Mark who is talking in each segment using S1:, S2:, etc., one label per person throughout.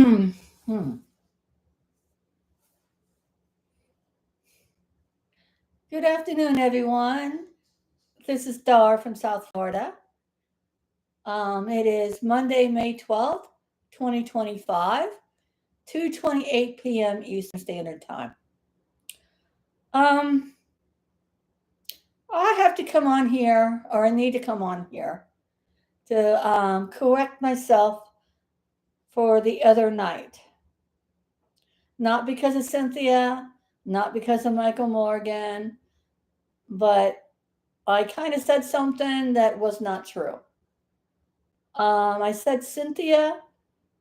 S1: Hmm. Good afternoon, everyone. This is Dar from South Florida. It is Monday, May 12th, 2025, 2:28 p.m. Eastern Standard Time. Um, I have to come on here, or I need to come on here to correct myself for the other night. Not because of Cynthia, not because of Michael Morgan, but I kind of said something that was not true. I said, Cynthia,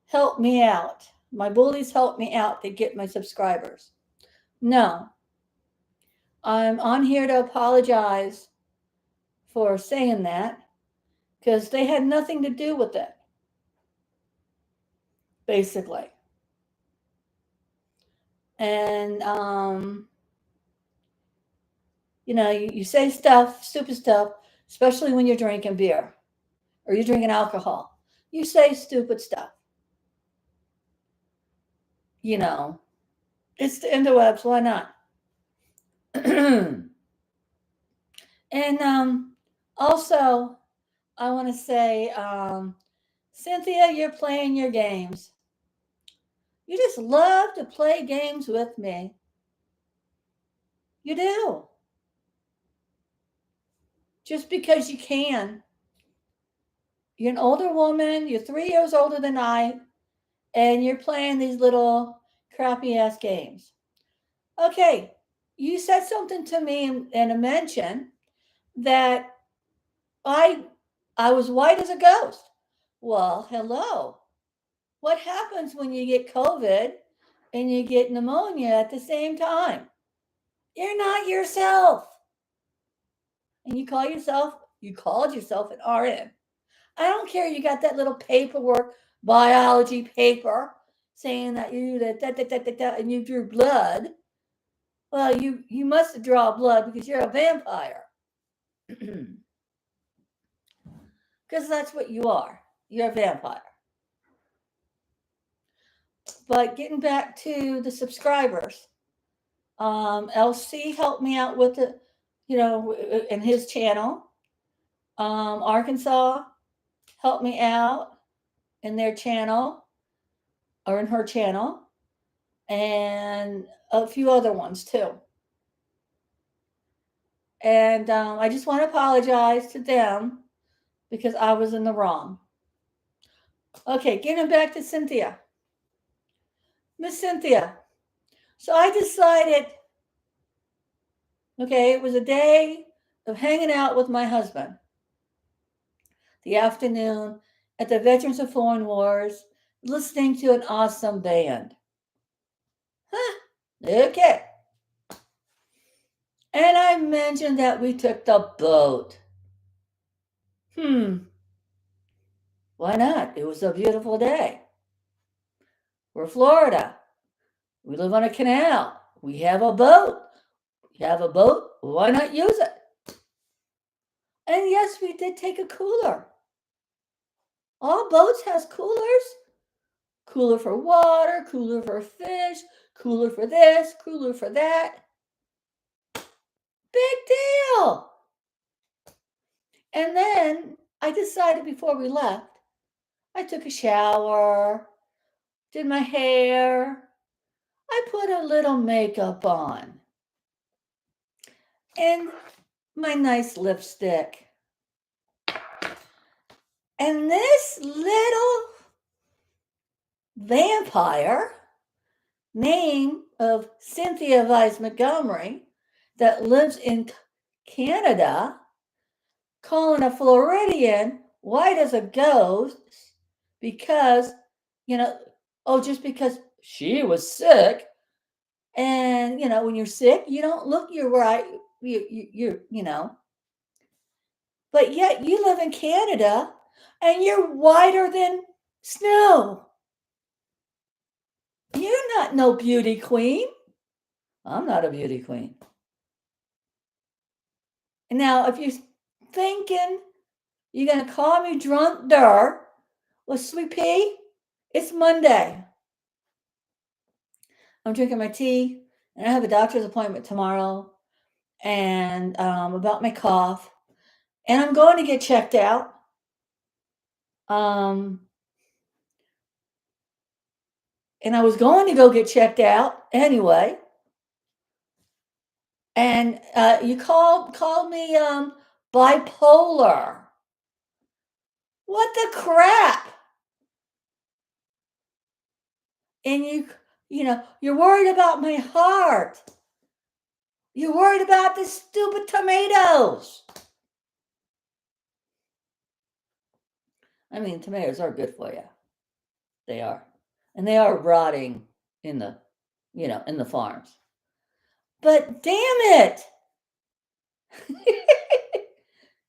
S1: help me out. My bullies help me out to get my subscribers. No, I'm on here to apologize for saying that because they had nothing to do with it, basically. And, you say stuff, stupid stuff, especially when you're drinking beer or you're drinking alcohol. You say stupid stuff. You know, it's the interwebs. Why not? And also, I want to say, Cynthia, you're playing your games. You just love to play games with me. You do. Just because you can. You're an older woman, you're 3 years older than I, and you're playing these little crappy ass games. Okay, you said something to me in a mention that I I was white as a ghost. Well, hello. What happens when you get COVID and you get pneumonia at the same time? You're not yourself. And you called yourself an RN. I don't care you got that little paperwork, biology paper, saying that you that and you drew blood. Well, you must draw blood because you're a vampire. Because that's what you are. You're a vampire. But getting back to the subscribers, LC helped me out with the, in his channel. Arkansas helped me out in their channel or in her channel, and a few other ones too. And I just want to apologize to them because I was in the wrong. Okay, getting back to Cynthia. Miss Cynthia. So I decided, okay, it was a day of hanging out with my husband. The afternoon at the Veterans of Foreign Wars, listening to an awesome band. Huh, okay. And I mentioned that we took the boat. Why not? It was a beautiful day. We're Florida. We live on a canal. We have a boat. We have a boat. Why not use it? And yes, we did take a cooler. All boats has coolers. Cooler for water, cooler for fish, cooler for this, cooler for that. Big deal. And then I decided before we left, I took a shower, did my hair, I put a little makeup on, and my nice lipstick. And this little vampire, name of Cynthia Vice Montgomery, that lives in Canada, calling a Floridian white as a ghost because, you know, just because she was sick. And, when you're sick, you don't look your right, but yet you live in Canada and you're whiter than snow. You're not no beauty queen. I'm not a beauty queen. And now, if you're thinking you're going to call me drunk, well, sweet pea, it's Monday. I'm drinking my tea, and I have a doctor's appointment tomorrow, and about my cough, and I'm going to get checked out. And I was going to go get checked out anyway. And you called me bipolar. What the crap? And you're worried about my heart. You're worried about the stupid tomatoes. I mean, tomatoes are good for you. They are. And they are rotting in the, in the farms. But damn it.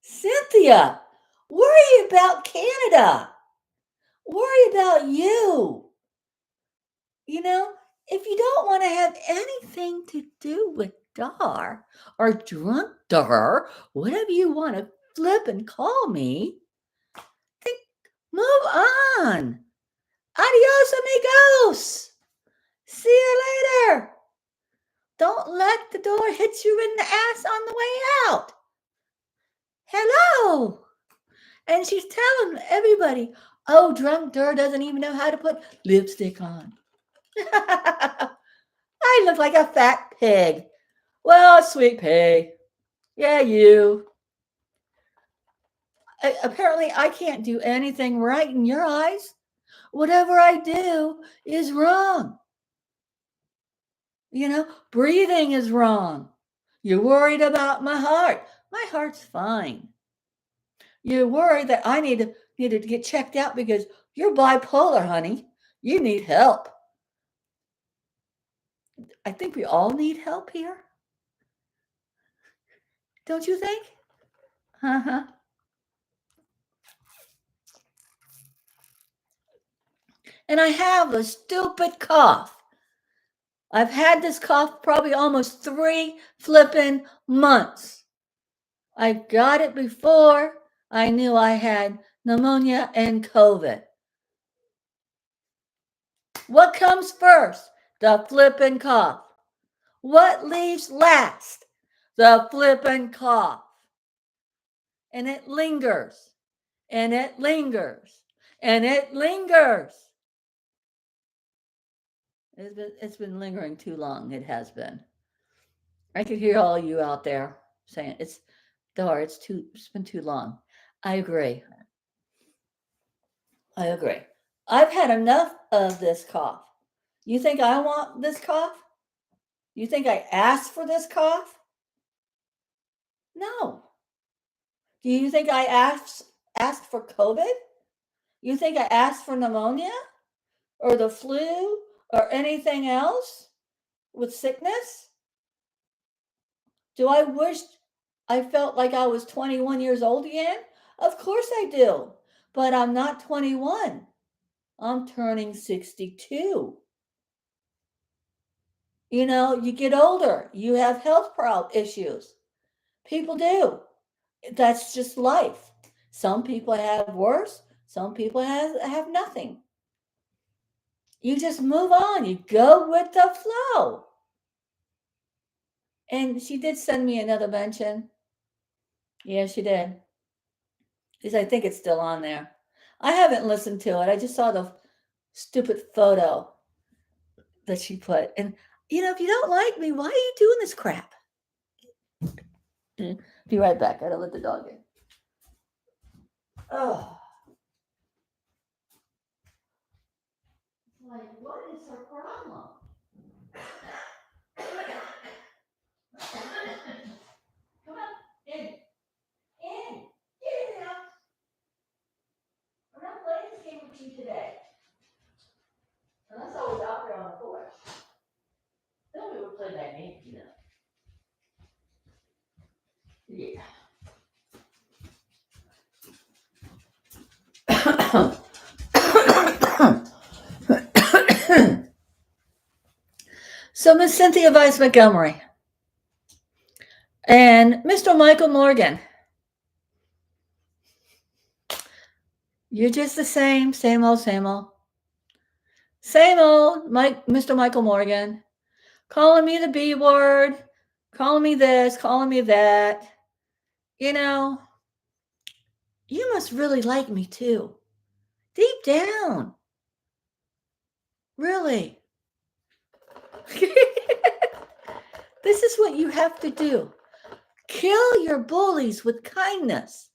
S1: Cynthia, worry about Canada. Worry about you. If you don't want to have anything to do with Dar or drunk Dar, whatever you want to flip and call me, then move on. Adios, amigos. See you later. Don't let the door hit you in the ass on the way out. Hello. And she's telling everybody, oh, drunk Dar doesn't even know how to put lipstick on. I look like a fat pig. Well, sweet pig. Yeah, you. Apparently, I can't do anything right in your eyes. Whatever I do is wrong. Breathing is wrong. You're worried about my heart. My heart's fine. You're worried that I need to get checked out because you're bipolar, honey. You need help. I think we all need help here. Don't you think? Uh-huh. And I have a stupid cough. I've had this cough probably almost 3 flippin' months. I got it before I knew I had pneumonia and COVID. What comes first? The flippin' cough. What leaves last? The flippin' cough. And it lingers. And it lingers. And it lingers. It's been lingering too long. It has been. I could hear all you out there saying it's been too long. I agree. I've had enough of this cough. You think I want this cough? You think I asked for this cough? No. Do you think I asked for COVID? You think I asked for pneumonia or the flu or anything else with sickness? Do I wish I felt like I was 21 years old again? Of course I do. But I'm not 21. I'm turning 62. You get older. You have health issues. People do. That's just life. Some people have worse. Some people have nothing. You just move on. You go with the flow. And she did send me another mention. Yeah, she did. Because I think it's still on there. I haven't listened to it. I just saw the stupid photo that she put. And, if you don't like me, why are you doing this crap? Be right back. I gotta let the dog in. Oh. Like, what is her problem? Come on, in. Get in now. I'm not playing this game with you today. Unless I was out there on the porch. Then we would play that game, Yeah. So Miss Cynthia Vice Montgomery and Mr. Michael Morgan, you're just the same old, same old. Same old Mr. Michael Morgan, calling me the B word, calling me this, calling me that. You know, you must really like me too. Deep down. Really. This is what you have to do. Kill your bullies with kindness.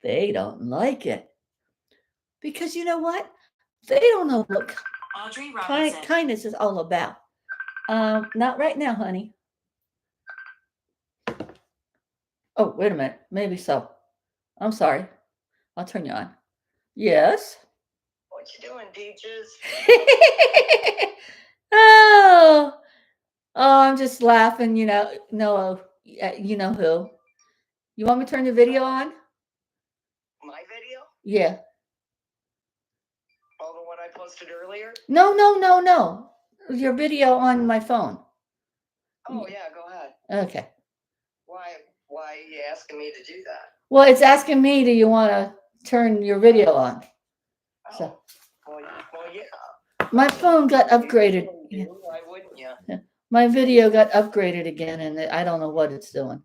S1: They don't like it. Because you know what? They don't know what kindness is all about. Not right now, honey. Oh, wait a minute. Maybe so. I'm sorry. I'll turn you on. Yes.
S2: What you doing, Peaches?
S1: Oh, I'm just laughing. No, you know who. You want me to turn the video on?
S2: My video?
S1: Yeah.
S2: Oh, the one I posted earlier?
S1: No. Your video on my phone.
S2: Oh, yeah, go ahead.
S1: Okay.
S2: Why are you asking me to do that?
S1: Well, it's asking me, do you want to turn your video on?
S2: Oh,
S1: so,
S2: well, yeah.
S1: My phone got upgraded.
S2: Why wouldn't you?
S1: My video got upgraded again, and I don't know what it's doing.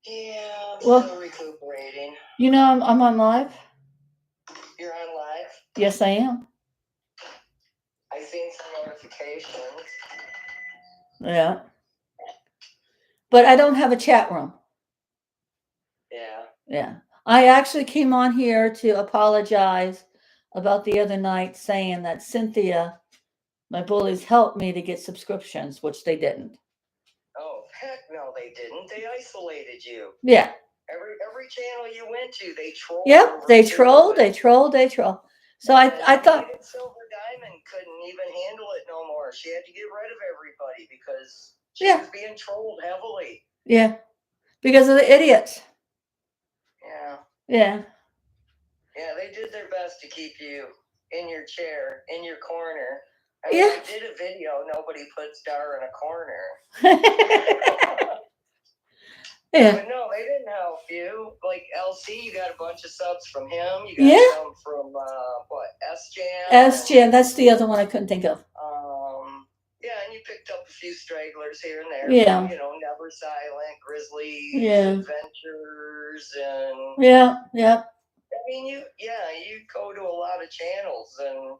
S2: Yeah, I'm still recuperating.
S1: You know, I'm on live.
S2: You're on live?
S1: Yes, I am.
S2: I seen some notifications.
S1: Yeah. But I don't have a chat room. Yeah. I actually came on here to apologize about the other night saying that Cynthia, my bullies, helped me to get subscriptions, which they didn't.
S2: Oh, heck no, they didn't. They isolated you.
S1: Yeah.
S2: Every channel you went to, they trolled.
S1: Yep, they troll. So I thought
S2: Silver Diamond couldn't even handle it no more. She had to get rid of everybody because she was being trolled heavily.
S1: Yeah, because of the idiots.
S2: Yeah, they did their best to keep you in your chair, in your corner. I mean, I did a video, nobody puts Dar in a corner.
S1: Yeah.
S2: But no, they didn't help you. Like LC, you got a bunch of subs from him. You got some from
S1: S-Jam, that's the other one I couldn't think of.
S2: Yeah, and you picked up a few stragglers here and there.
S1: Yeah.
S2: From, Never Silent, Grizzly Adventures, and
S1: yeah.
S2: I mean, you go to a lot of channels, and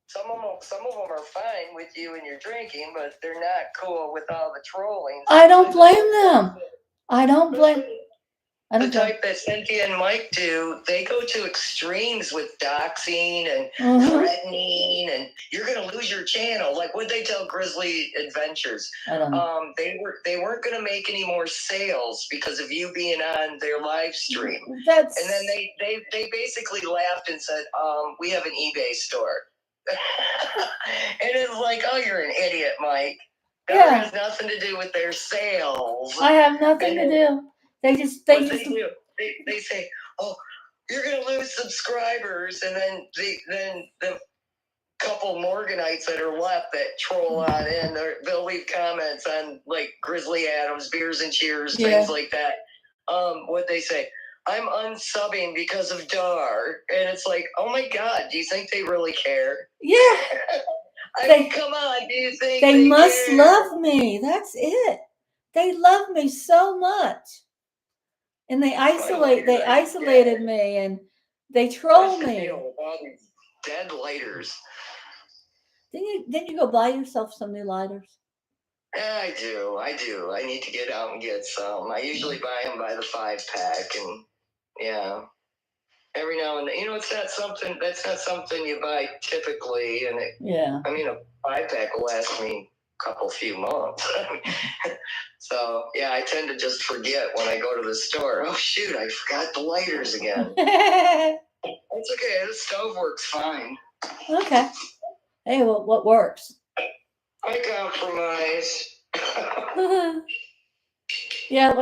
S2: some of them are fine with you and your drinking, but they're not cool with all the trolling.
S1: I don't blame them. I don't blame.
S2: The type that Cynthia and Mike do, they go to extremes with doxing and threatening, and you're gonna lose your channel. Like, what'd they tell Grizzly Adventures?
S1: I don't know.
S2: They weren't gonna make any more sales because of you being on their live stream.
S1: And
S2: then they basically laughed and said, we have an eBay store. And it's like, oh, you're an idiot, Mike. That has nothing to do with their sales.
S1: I have nothing to do. They do.
S2: They say, oh, you're gonna lose subscribers, and then the couple Morganites that are left that troll on in, they'll leave comments on like Grizzly Adams, Beers and Cheers, things like that. What they say, I'm unsubbing because of Dar, and it's like, oh my God, do you think they really care?
S1: Yeah.
S2: I mean, come on, do you think
S1: they must care? Love me? That's it. They love me so much. And they isolated me, and they troll me.
S2: All these dead lighters.
S1: Didn't you go buy yourself some new lighters?
S2: Yeah, I do. I need to get out and get some. I usually buy them by the 5-pack, and every now and then, it's not something. That's not something you buy typically, and I mean, a 5-pack will last me few months. So I tend to just forget when I go to the store. Oh shoot, I forgot the lighters again. It's okay. The stove works fine.
S1: Okay. Hey, what works?
S2: I compromise.
S1: But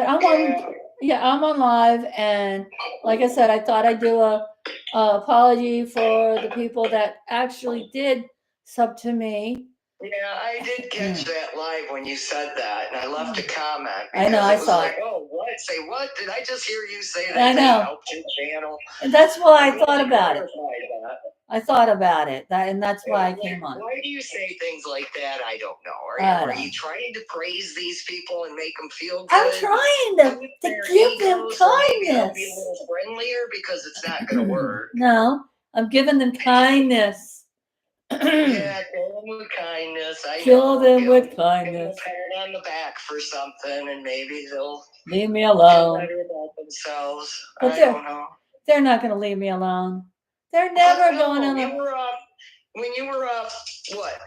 S1: I'm on live, and like I said, I thought I'd do a apology for the people that actually did sub to me.
S2: Yeah, I did catch that live when you said that, and I left a comment.
S1: I know, I saw
S2: it. Oh, what? what? Say what? Did I just hear you say that?
S1: I
S2: They
S1: know.
S2: helped your channel.
S1: And that's why I
S2: I'm glad
S1: thought
S2: you
S1: about it.
S2: clarified that.
S1: I thought about it. And that's why I
S2: Like,
S1: came on.
S2: why do you say things like that? I don't know.
S1: I
S2: Are
S1: don't
S2: you
S1: know.
S2: trying to praise these people and make them feel good?
S1: I'm trying to
S2: Soothe
S1: give
S2: their
S1: them
S2: egos so maybe they'll be a
S1: kindness.
S2: little friendlier, because it's not going to work.
S1: No, I'm giving them kindness.
S2: Yeah, kill them with kindness. I
S1: Kill
S2: know.
S1: them
S2: Give
S1: with
S2: Give them a
S1: kindness.
S2: pat on the back for something, and maybe they'll
S1: Leave me
S2: feel
S1: alone.
S2: better about themselves.
S1: But
S2: I don't know.
S1: they're not going to leave me alone. They're never going to.
S2: When you were up, what?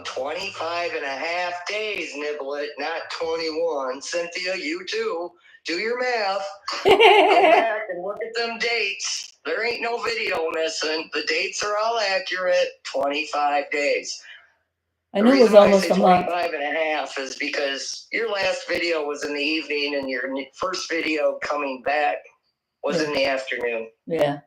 S2: 25 and a half days, Niblet, not 21. Cynthia, you too. Do your math. Go back and look at them dates. There ain't no video missing. The dates are all accurate. 25 days.
S1: I knew it was almost a month.
S2: 25 and a half is because your last video was in the evening and your first video coming back was in the afternoon.
S1: Yeah.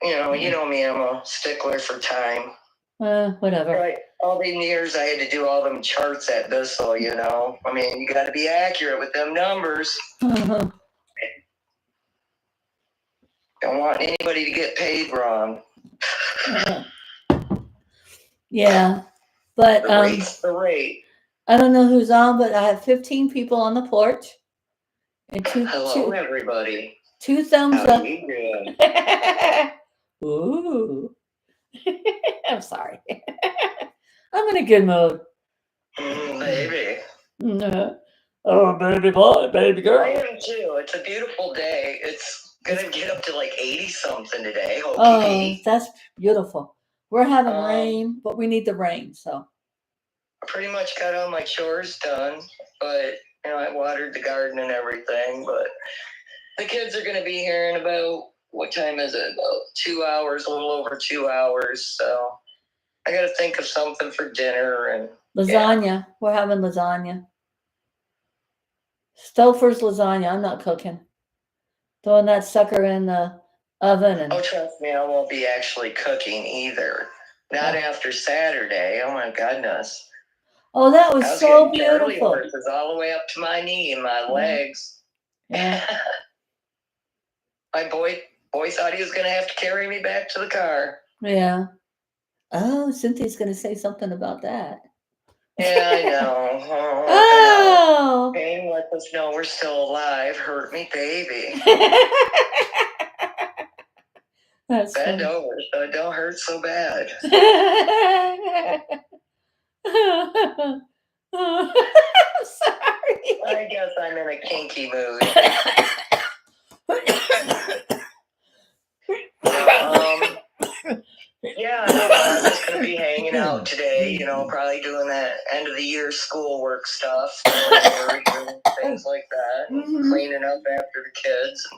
S2: You know me, I'm a stickler for time.
S1: Whatever.
S2: Right. All the years I had to do all them charts at Bissell, you know. I mean, you got to be accurate with them numbers. Don't want anybody to get paid wrong.
S1: Yeah. But
S2: the rate's the rate.
S1: I don't know who's on, but I have 15 people on the porch. And
S2: Hello, everybody.
S1: 2 thumbs
S2: How
S1: up.
S2: you doing?
S1: Ooh. I'm sorry. I'm in a good mood.
S2: Baby.
S1: Oh, baby boy, baby girl.
S2: I am too. It's a beautiful day. It's going to get up to like 80 something today.
S1: Oh, that's beautiful. We're having rain, but we need the rain, so.
S2: I pretty much got all my chores done, but, I watered the garden and everything, but the kids are going to be here in about, what time is it? About 2 hours, a little over 2 hours, so I got to think of something for dinner. And
S1: lasagna. Yeah. We're having lasagna. Stouffer's lasagna. I'm not cooking. Throwing that sucker in the oven. And
S2: trust me, I won't be actually cooking either. Not after Saturday. Oh my goodness.
S1: Oh, that was so beautiful.
S2: It was all the way up to my knee and my legs.
S1: Yeah.
S2: My boy thought he was going to have to carry me back to the car.
S1: Yeah. Oh, Cynthia's going to say something about that.
S2: Yeah, I know.
S1: Oh.
S2: Pain lets us know we're still alive. Hurt me, baby.
S1: That's
S2: Bend
S1: funny.
S2: over so it don't hurt so bad.
S1: I'm sorry.
S2: I guess I'm in a kinky mood. Yeah, I'm just going to be hanging out today, probably doing that end of the year schoolwork stuff, things like that, cleaning up after the kids,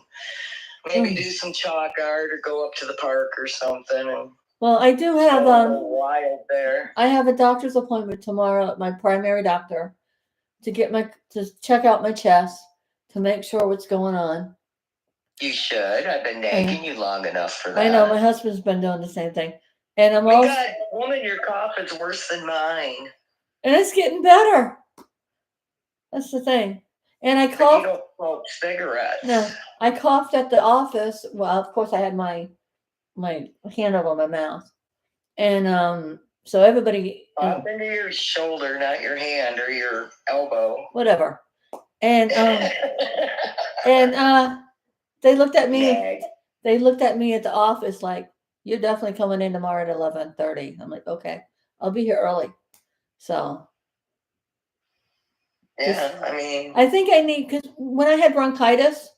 S2: and maybe do some chalk art or go up to the park or something. And
S1: well, I do have
S2: wild there.
S1: I have a doctor's appointment tomorrow at my primary doctor to check out my chest to make sure what's going on.
S2: You should. I've been nagging you long enough for that.
S1: I know, my husband's been doing the same thing. And I'm
S2: also woman, your cough is worse than mine.
S1: And it's getting better. That's the thing. And I coughed.
S2: You don't smoke cigarettes.
S1: No, I coughed at the office. Well, of course I had my hand over my mouth. And so everybody
S2: up into your shoulder, not your hand or your elbow.
S1: Whatever. And they looked at me.
S2: Nag.
S1: They looked at me at the office like, you're definitely coming in tomorrow at 11:30. I'm like, okay, I'll be here early. So.
S2: Yeah, I mean.
S1: I think I need, because when I had bronchitis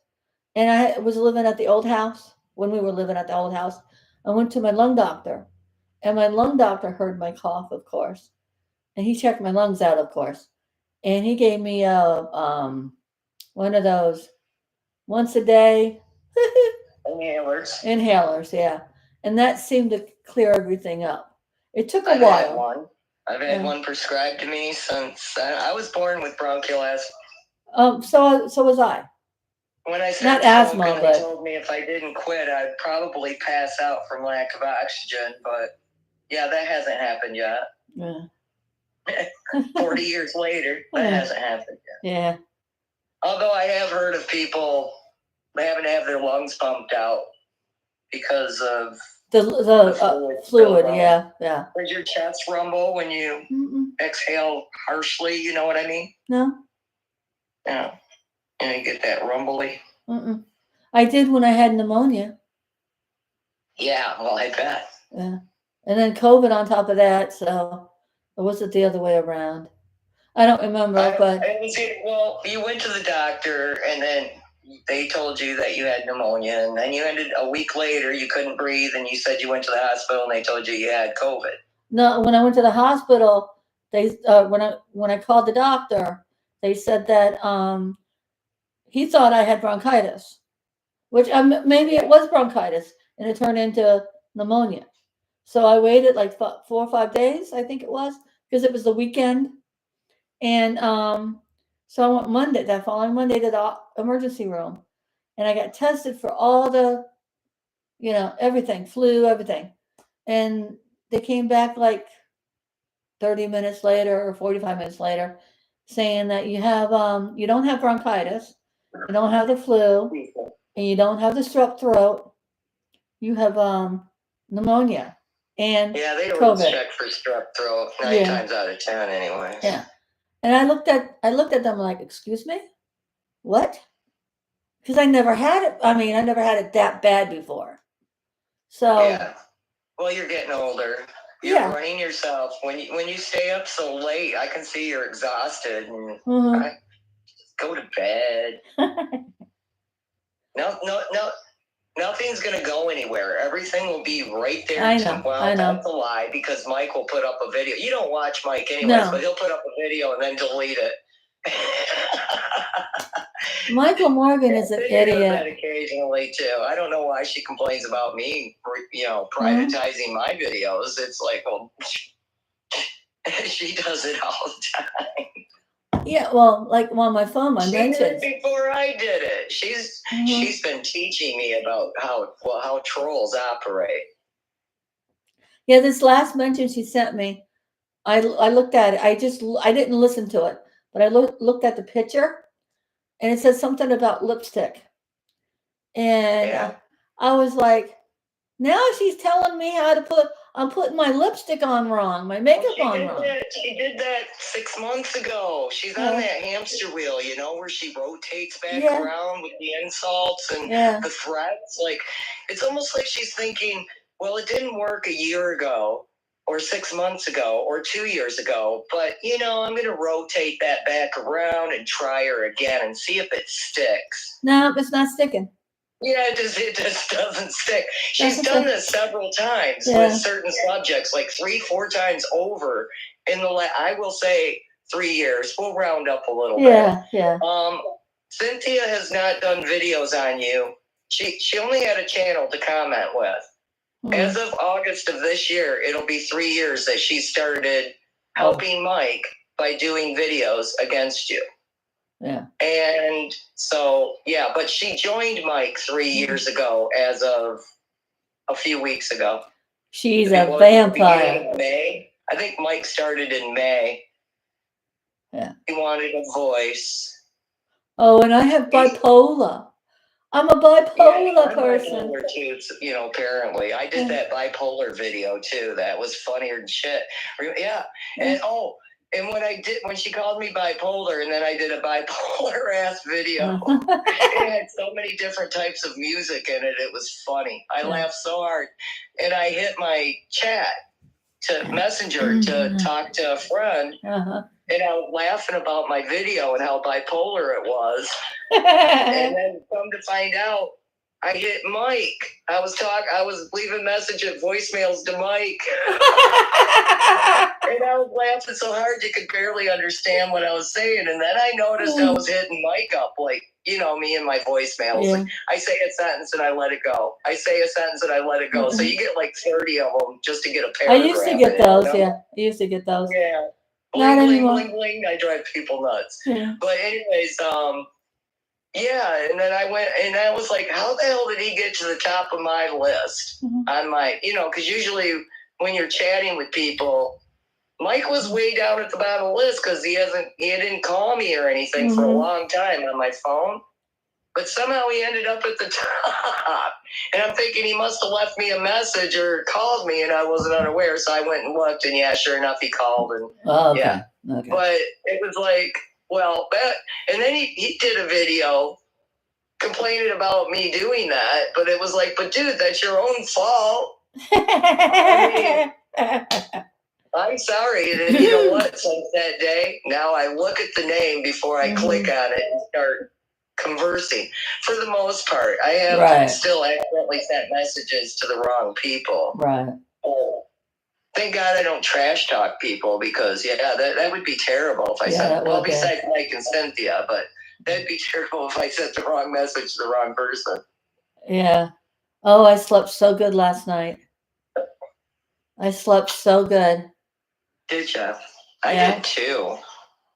S1: and I was living at the old house, when we were living at the old house, I went to my lung doctor. And my lung doctor heard my cough, of course. And he checked my lungs out, of course. And he gave me one of those once a day. Inhalers, yeah. And that seemed to clear everything up. It took a while.
S2: I've had one prescribed to me since I was born with bronchial asthma.
S1: So was I.
S2: When I started
S1: not
S2: smoking,
S1: asthma, but
S2: they told me if I didn't quit, I'd probably pass out from lack of oxygen. But yeah, that hasn't happened yet.
S1: Yeah.
S2: 40 years later, that hasn't happened yet.
S1: Yeah.
S2: Although I have heard of people having to have their lungs pumped out because of
S1: The fluid,
S2: buildup.
S1: yeah.
S2: Does your chest rumble when you exhale harshly? You know what I mean?
S1: No.
S2: Yeah. And you get that rumbly.
S1: I did when I had pneumonia.
S2: Yeah, well, I bet.
S1: Yeah. And then COVID on top of that, so or was it the other way around? I don't remember, but
S2: well, you went to the doctor and then they told you that you had pneumonia, and then you ended a week later, you couldn't breathe, and you said you went to the hospital and they told you had COVID.
S1: No, when I went to the hospital, they when I called the doctor, they said that he thought I had bronchitis, which maybe it was bronchitis, and it turned into pneumonia. So I waited like 4 or 5 days, I think it was, because it was the weekend, and so I went that following Monday to the emergency room, and I got tested for all the, everything, flu, everything, and they came back like 30 minutes later or 45 minutes later saying that you don't have bronchitis, you don't have the flu, and you don't have the strep throat. You have pneumonia and
S2: yeah, they don't
S1: COVID.
S2: check for strep throat 9 times out of 10 anyway.
S1: Yeah. And I looked at them like, excuse me? What? Because I never had it. I mean, I never had it that bad before. So
S2: yeah. Well, you're getting older. You're running yourself. When you stay up so late, I can see you're exhausted. And go to bed. No. Nothing's going to go anywhere. Everything will be right there.
S1: I know.
S2: That's a lie, because Mike will put up a video. You don't watch Mike anyways, but he'll put up a video and then delete it.
S1: Michael Morgan is an idiot.
S2: That occasionally too. I don't know why she complains about me, privatizing my videos. It's like, well, she does it all the time.
S1: Yeah, well, like on my phone, I mentioned
S2: before I did it. She's been teaching me about how trolls operate.
S1: Yeah, this last mention she sent me, I looked at it. I didn't listen to it, but I looked at the picture, and it said something about lipstick, and I was like, now she's telling me how to I'm putting my lipstick on wrong, my makeup on wrong.
S2: She did that 6 months ago. She's on that hamster wheel, where she rotates back around with the insults and the threats. Like, it's almost like she's thinking, well, it didn't work a year ago or 6 months ago or 2 years ago, but, I'm going to rotate that back around and try her again and see if it sticks.
S1: No, it's not sticking.
S2: Yeah, it just doesn't stick. She's done this several times with certain subjects, like 3-4 times over in I will say 3 years. We'll round up a little bit.
S1: Yeah.
S2: Cynthia has not done videos on you. She only had a channel to comment with. As of August of this year, it'll be 3 years that she started helping Mike by doing videos against you.
S1: Yeah.
S2: And so, but she joined Mike 3 years ago as of a few weeks ago.
S1: She's a vampire.
S2: May. I think Mike started in May.
S1: Yeah.
S2: He wanted a voice.
S1: Oh, and I have bipolar. I'm a bipolar person.
S2: Bipolar too, apparently. I did that bipolar video too. That was funnier than shit. Yeah. And when she called me bipolar, and then I did a bipolar ass video, it had so many different types of music in it. It was funny. I laughed so hard, and I hit my chat to Messenger to talk to a friend, and I was laughing about my video and how bipolar it was. And then come to find out, I hit Mike. I was leaving voicemails to Mike. And I was laughing so hard you could barely understand what I was saying. And then I noticed I was hitting Mike up, like, me and my voicemails.
S1: Yeah.
S2: Like, I say a sentence and I let it go. I say a sentence and I let it go. So you get like 30 of them just to get a paragraph.
S1: I used to get those, I used to get those.
S2: Yeah.
S1: Not
S2: bling,
S1: anymore.
S2: bling, bling. I drive people nuts.
S1: Yeah.
S2: But anyways, and then I went, and I was like, how the hell did he get to the top of my list on my, because usually when you're chatting with people, Mike was way down at the bottom of the list because he didn't call me or anything for a
S1: Mhm.
S2: long time on my phone. But somehow he ended up at the top. And I'm thinking he must have left me a message or called me and I wasn't unaware. So I went and looked and yeah, sure enough, he called. And
S1: Oh, okay.
S2: yeah.
S1: Okay.
S2: But it was like, well, and then he did a video complaining about me doing that. But it was like, but dude, that's your own fault. I mean, I'm sorry. And you know what? Since that day, now I look at the name before I click on it and start conversing. For the most part, I have still accidentally sent messages to the wrong people.
S1: Right.
S2: Oh, thank God I don't trash talk people because, yeah, that would be terrible if I sent, well, besides Mike and Cynthia, but that'd be terrible if I sent the wrong message to the wrong person.
S1: Yeah. Oh, I slept so good last night. I slept so good.
S2: Did you? I did too.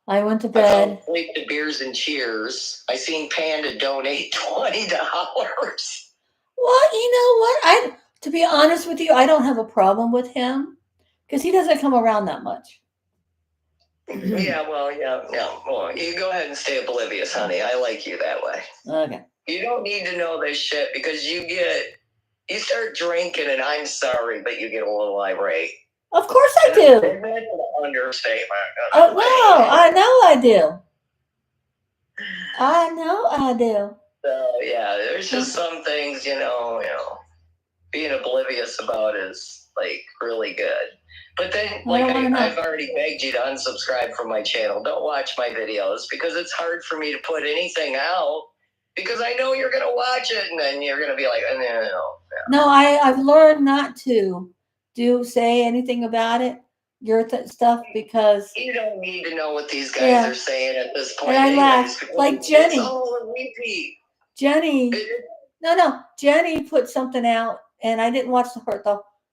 S1: I went to
S2: I
S1: bed.
S2: fell asleep to beers and cheers. I seen Panda donate $20.
S1: Well, you know what? To be honest with you, I don't have a problem with him because he doesn't come around that much.
S2: Yeah. Well, you go ahead and stay oblivious, honey. I like you that way.
S1: Okay.
S2: You don't need to know this shit because you start drinking and I'm sorry, but you get a little irate.
S1: Of course I do.
S2: That's an understatement.
S1: Oh, no, I know I do. I know I do.
S2: So, yeah, there's just some things, being oblivious about is, like, really good. But then, like, I've already begged you to unsubscribe from my channel. Don't watch my videos because it's hard for me to put anything out because I know you're going to watch it and then you're going to be like, no.
S1: No, I've learned not to say anything about it, your stuff, because
S2: you don't need to know what these guys are saying at this point.
S1: And I laugh. Like Jenny.
S2: It's all a repeat.
S1: Jenny. No. Jenny put something out, and I didn't watch the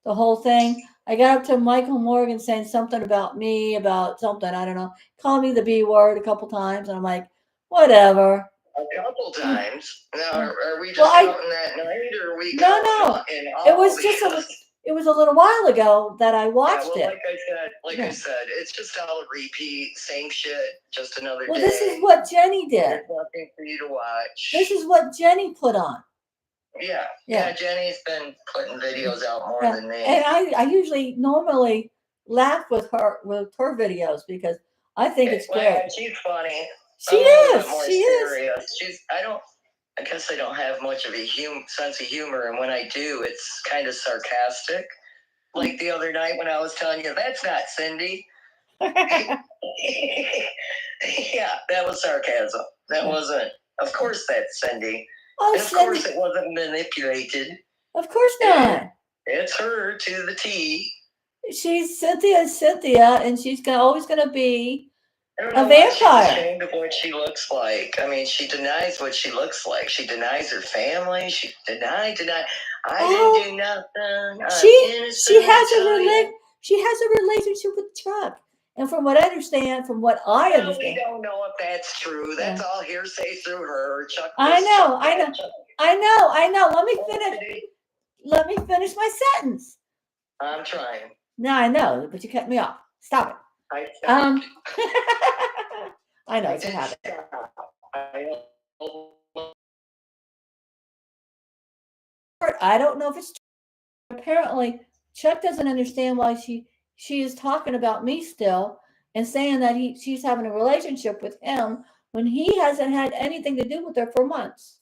S1: whole thing. I got up to Michael Morgan saying something about me, about something, I don't know. Called me the B word a couple times, and I'm like, whatever.
S2: A couple times. Now, are we just counting that night, or are we
S1: No. It was just it was a little while ago that I watched it.
S2: Like I said, it's just all a repeat, same shit, just another day.
S1: Well, this is what Jenny did.
S2: There's nothing for you to watch.
S1: This is what Jenny put on.
S2: Yeah, Jenny's been putting videos out more than me.
S1: And I usually normally laugh with her videos because I think it's great.
S2: Yeah, she's funny.
S1: She
S2: is. I guess I don't have much of a sense of humor, and when I do, it's kind of sarcastic. Like the other night when I was telling you, that's not Cindy. Yeah, that was sarcasm. That wasn't. Of course, that's Cindy.
S1: Oh,
S2: and of course, it wasn't manipulated.
S1: Of course not.
S2: It's her to the T.
S1: She's Cynthia, and she's always going to be a vampire.
S2: She's ashamed of what she looks like. I mean, she denies what she looks like. She denies her family. She deny. I didn't do nothing.
S1: She has a relationship with Chuck. And from what I understand,
S2: we don't know if that's true. That's all hearsay through her. Chuck.
S1: I know. Let me finish my sentence.
S2: I'm trying.
S1: No, I know, but you cut me off. Stop it. I know it's a habit. I don't know if it's true. Apparently, Chuck doesn't understand why she is talking about me still and saying that she's having a relationship with him when he hasn't had anything to do with her for months.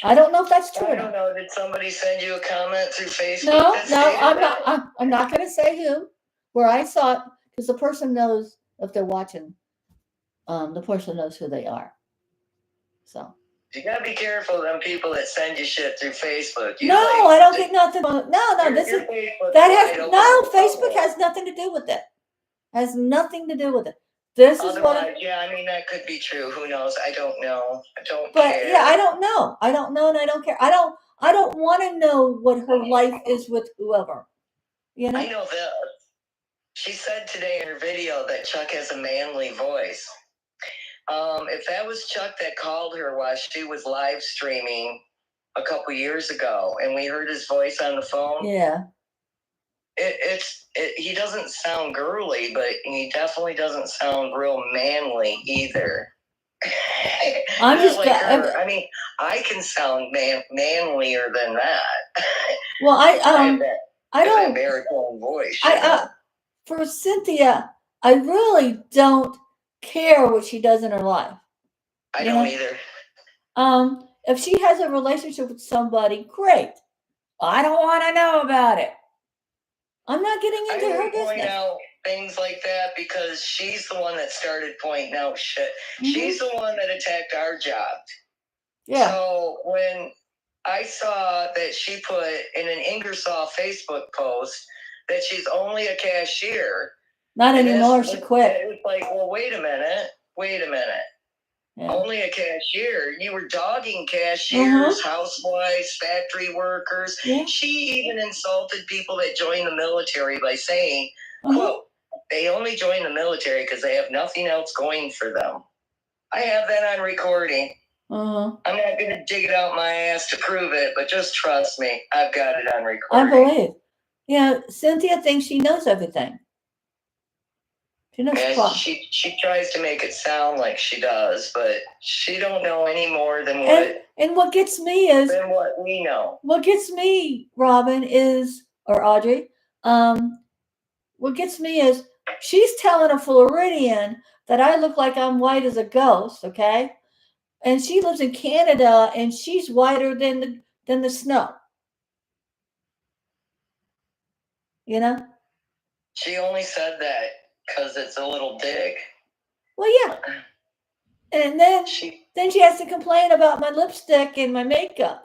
S1: I don't know if that's true.
S2: I don't know. Did somebody send you a comment through Facebook?
S1: No, I'm not going to say who. Where I saw it, because the person knows if they're watching. The person knows who they are. So.
S2: You gotta be careful of them people that send you shit through Facebook.
S1: I don't think nothing. No. Facebook has nothing to do with it. Has nothing to do with it. This is what.
S2: Yeah, I mean that could be true. Who knows? I don't know. I don't.
S1: But yeah, I don't know. I don't know, and I don't care. I don't want to know what her life is with whoever. You know.
S2: I know this. She said today in her video that Chuck has a manly voice. If that was Chuck that called her while she was live streaming a couple years ago, and we heard his voice on the phone.
S1: Yeah.
S2: he doesn't sound girly, but he definitely doesn't sound real manly either.
S1: I'm
S2: Not
S1: just
S2: like
S1: got.
S2: her. I mean, I can sound manlier than that.
S1: Well,
S2: I have
S1: I
S2: that
S1: don't.
S2: baritone voice. You know?
S1: I for Cynthia, I really don't care what she does in her life.
S2: I
S1: You
S2: don't
S1: know?
S2: either.
S1: If she has a relationship with somebody, great. I don't want to know about it. I'm not getting
S2: I
S1: into her
S2: only point
S1: business.
S2: out things like that because she's the one that started pointing out shit.
S1: Mhm.
S2: She's the one that attacked our job.
S1: Yeah.
S2: So when I saw that she put in an Ingersoll Facebook post that she's only a cashier.
S1: Not anymore. She quit.
S2: It was like, well, wait a minute. Yeah. Only a cashier. You were dogging cashiers, housewives, factory workers. Yeah. She even insulted people that joined the military by saying, quote, they only join the military because they have nothing else going for them. I have that on recording. I'm not going to dig it out my ass to prove it, but just trust me. I've got it on recording.
S1: I believe. Yeah, Cynthia thinks she knows everything.
S2: She tries to make it sound like she does, but she don't know any more than what.
S1: And what gets me is
S2: than what we know.
S1: What gets me, Robin, or Audrey, what gets me is she's telling a Floridian that I look like I'm white as a ghost, okay? And she lives in Canada and she's whiter than the snow. You know?
S2: She only said that because it's a little dig.
S1: Well, yeah. And then she has to complain about my lipstick and my makeup.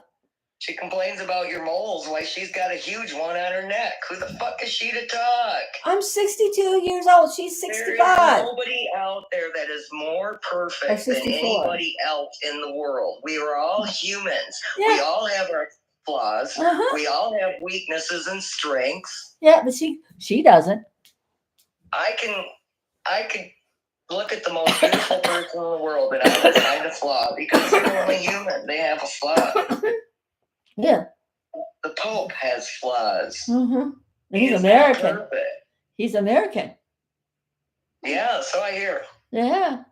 S2: She complains about your moles, like she's got a huge one on her neck. Who the fuck is she to talk?
S1: I'm 62 years old. She's 65.
S2: There is nobody out there that is more perfect than anybody else in the world. We are all humans. Yeah. We all have our flaws. We all have weaknesses and strengths.
S1: Yeah, but she doesn't.
S2: I could look at the most beautiful person in the world and I would find a flaw because they're only human. They have a flaw.
S1: Yeah.
S2: The Pope has flaws.
S1: He's American. He's American.
S2: Yeah, so I hear.
S1: Yeah.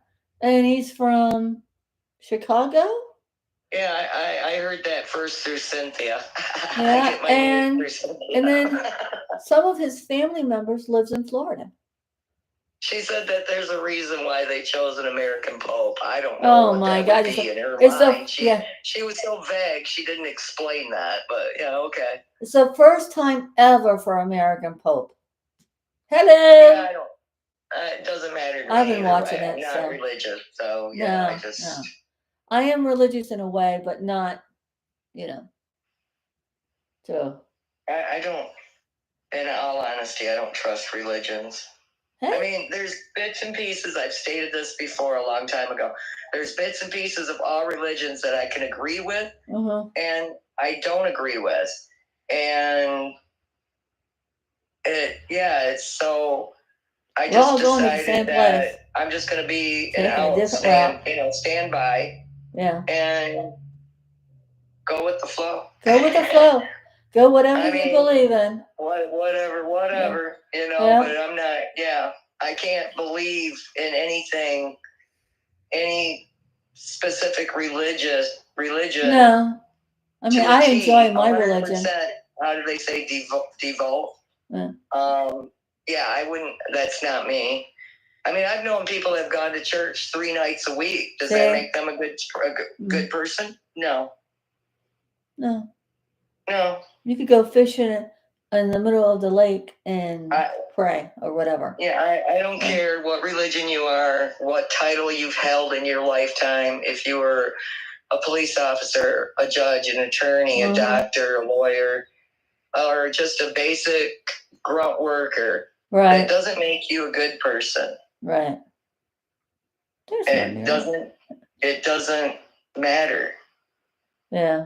S1: And he's from Chicago?
S2: Yeah, I heard that first through Cynthia.
S1: Yeah, and then some of his family members lives in Florida.
S2: She said that there's a reason why they chose an American Pope. I don't know.
S1: Oh my God!
S2: In her mind. She was so vague. She didn't explain that, but yeah, okay.
S1: It's the first time ever for American Pope. Hello.
S2: Yeah, I don't. It doesn't matter to me.
S1: I've been watching it.
S2: I'm not religious, so yeah,
S1: no. I am religious in a way, but not, So.
S2: I don't. In all honesty, I don't trust religions. Hey? I mean, there's bits and pieces. I've stated this before a long time ago. There's bits and pieces of all religions that I can agree with and I don't agree with. And it's so I just decided that I'm just going to be stand by and go with the flow.
S1: Go with the flow. Go whatever you believe in.
S2: Whatever, but I'm not, I can't believe in anything, any specific religion.
S1: No. I mean, I enjoy my religion.
S2: How do they say devote?
S1: Yeah.
S2: I wouldn't, that's not me. I mean, I've known people that have gone to church 3 nights a week. Does that make them a good person? No.
S1: No. You could go fishing in the middle of the lake and pray or whatever.
S2: Yeah, I don't care what religion you are, what title you've held in your lifetime. If you were a police officer, a judge, an attorney, a doctor, a lawyer, or just a basic grunt worker,
S1: right?
S2: It doesn't make you a good person.
S1: Right.
S2: It doesn't matter.
S1: Yeah.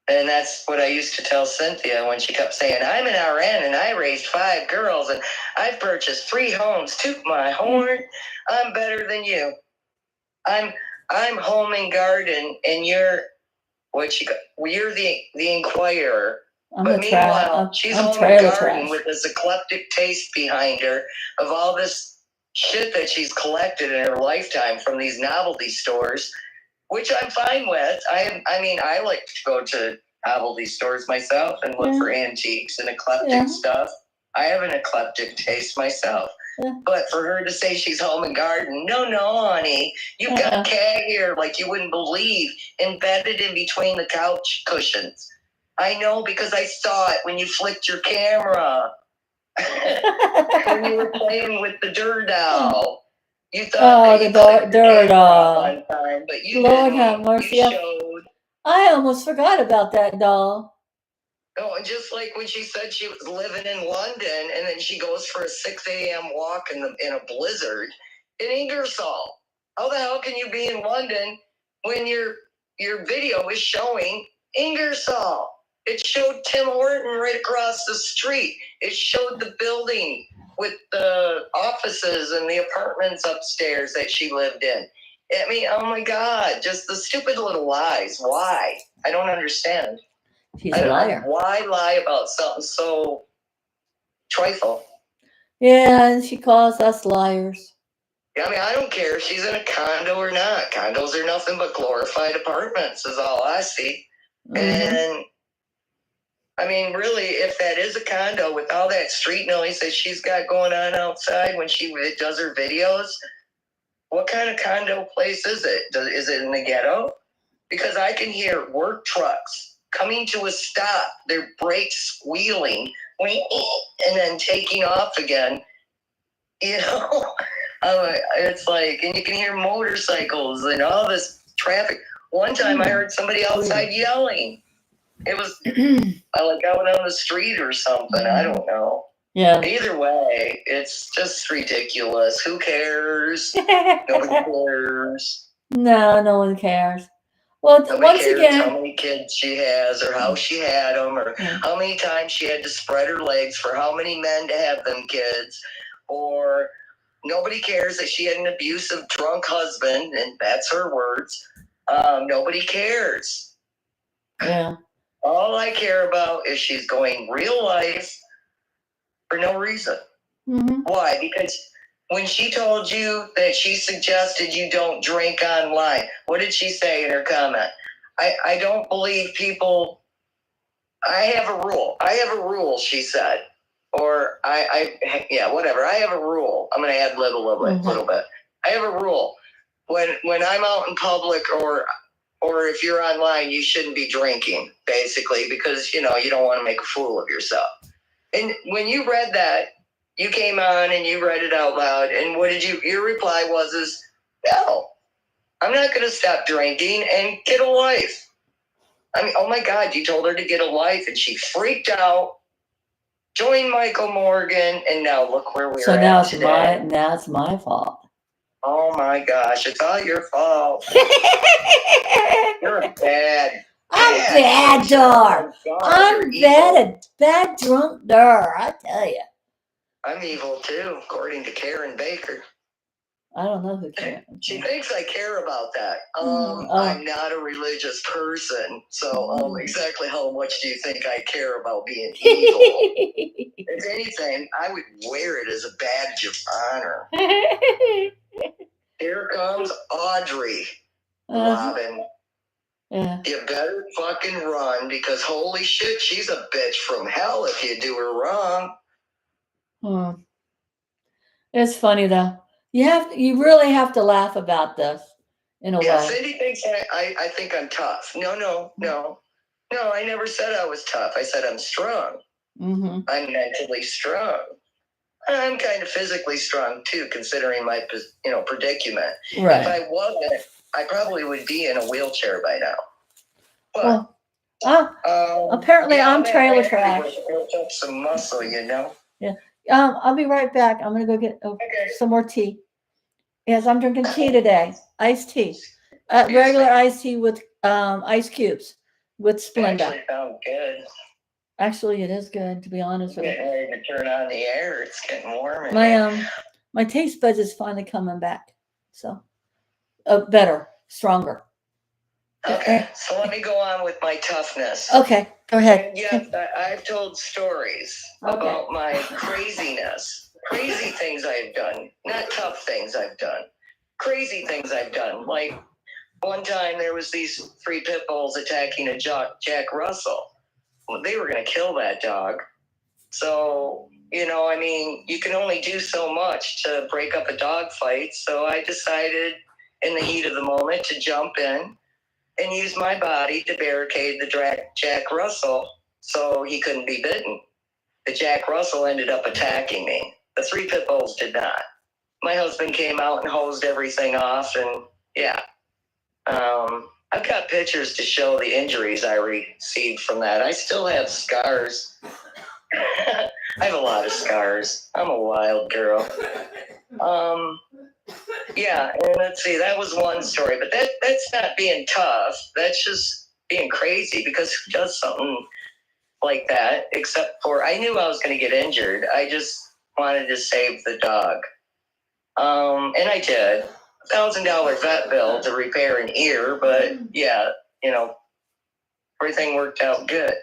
S2: And that's what I used to tell Cynthia when she kept saying, I'm an RN and I raised 5 girls and I've purchased 3 homes. Toot my horn. I'm better than you. I'm home and garden and you're the Inquirer. But meanwhile, she's
S1: I'm
S2: home in
S1: trailer
S2: garden
S1: trash.
S2: with this eclectic taste behind her of all this shit that she's collected in her lifetime from these novelty stores, which I'm fine with. I mean, I like to go to novelty stores myself and look for antiques and eclectic stuff. I have an eclectic taste myself.
S1: Yeah.
S2: But for her to say she's home and garden, no, honey. You've got cat hair like you wouldn't believe embedded in between the couch cushions. I know because I saw it when you flicked your camera. When you were playing with the Dur doll. You thought that you flicked your camera off one time, but you
S1: Lord
S2: didn't.
S1: have mercy.
S2: You showed.
S1: I almost forgot about that doll.
S2: Oh, and just like when she said she was living in London, and then she goes for a 6 a.m. walk in a blizzard in Ingersoll. How the hell can you be in London when your video is showing Ingersoll? It showed Tim Horton right across the street. It showed the building with the offices and the apartments upstairs that she lived in. I mean, oh my God, just the stupid little lies. Why? I don't understand.
S1: She's a liar.
S2: Why lie about something so trifle?
S1: Yeah, and she calls us liars.
S2: I mean, I don't care if she's in a condo or not. Condos are nothing but glorified apartments, is all I see. Mm-hmm. And I mean, really, if that is a condo with all that street noise that she's got going on outside when she does her videos, what kind of condo place is it? Is it in the ghetto? Because I can hear work trucks coming to a stop, their brakes squealing, and then taking off again. You know, it's like, and you can hear motorcycles and all this traffic. One time I heard somebody outside yelling. It was like out on the street or something. I don't know.
S1: Yeah.
S2: Either way, it's just ridiculous. Who cares? Nobody cares.
S1: No one cares. Well,
S2: nobody
S1: once
S2: cares
S1: again,
S2: how many kids she has, or how she had them, or how many times she had to spread her legs for how many men to have them kids, or nobody cares that she had an abusive drunk husband, and that's her words. Nobody cares.
S1: Yeah.
S2: All I care about is she's going real life for no reason.
S1: Mm-hmm.
S2: Why? Because when she told you that she suggested you don't drink online, what did she say in her comment? I don't believe people. I have a rule, she said. Or whatever. I have a rule. I'm going to add a little bit. I have a rule. When I'm out in public or if you're online, you shouldn't be drinking, basically, because, you don't want to make a fool of yourself. And when you read that, you came on and you read it out loud. And what did your reply was, no, I'm not going to stop drinking and get a life. I mean, oh my God, you told her to get a life and she freaked out, joined Michael Morgan, and now look where we're at today.
S1: Now it's my fault.
S2: Oh my gosh, it's all your fault. You're a bad.
S1: I'm bad, Dar. I'm bad drunk Dar, I tell you.
S2: I'm evil too, according to Karen Baker.
S1: I don't know who Karen.
S2: She thinks I care about that. I'm not a religious person, so exactly how much do you think I care about being evil? If anything, I would wear it as a badge of honor. Here comes Audrey, Robin.
S1: Yeah.
S2: You better fucking run because holy shit, she's a bitch from hell if you do her wrong.
S1: It's funny though. You really have to laugh about this in a way.
S2: Cindy thinks I think I'm tough. No, I never said I was tough. I said I'm strong.
S1: Mm-hmm.
S2: I'm mentally strong. I'm kind of physically strong too, considering my predicament.
S1: Right.
S2: If I wasn't, I probably would be in a wheelchair by now.
S1: But apparently I'm trailer trash.
S2: Built up some muscle,
S1: Yeah. I'll be right back. I'm gonna go get some more tea. Yes, I'm drinking tea today. Iced tea. Regular iced tea with ice cubes with Splenda.
S2: Actually sounds good.
S1: Actually, it is good, to be honest with you.
S2: Getting ready to turn on the air. It's getting warm.
S1: My taste buds is finally coming back. So, better, stronger.
S2: Okay, so let me go on with my toughness.
S1: Okay, go ahead.
S2: And yes, I've told stories about my craziness, crazy things I've done, not tough things I've done, crazy things I've done. Like one time there was these 3 pit bulls attacking a Jack Russell. Well, they were going to kill that dog. So, I mean, you can only do so much to break up a dog fight. So I decided in the heat of the moment to jump in and use my body to barricade the Jack Russell so he couldn't be bitten. The Jack Russell ended up attacking me. The 3 pit bulls did not. My husband came out and hosed everything off, and yeah. I've got pictures to show the injuries I received from that. I still have scars. I have a lot of scars. I'm a wild girl. Yeah, and let's see, that was one story, but that's not being tough. That's just being crazy, because who does something like that? Except for, I knew I was going to get injured. I just wanted to save the dog. And I did. $1,000 vet bill to repair an ear, but yeah, everything worked out good.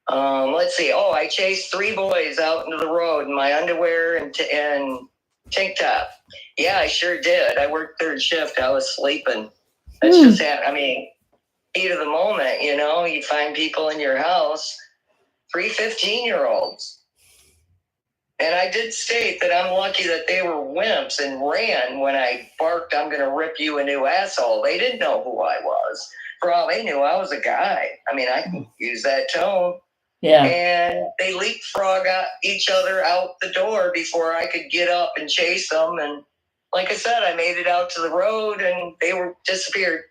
S2: Let's see. Oh, I chased 3 boys out into the road in my underwear and tank top. Yeah, I sure did. I worked 3rd shift. I was sleeping. That's just that. I mean, heat of the moment, you find people in your house, 3 15-year-olds. And I did state that I'm lucky that they were wimps and ran when I barked, "I'm going to rip you a new asshole." They didn't know who I was. For all they knew, I was a guy. I mean, I can use that tone.
S1: Yeah.
S2: And they leapfrog each other out the door before I could get up and chase them. And like I said, I made it out to the road and they were disappeared.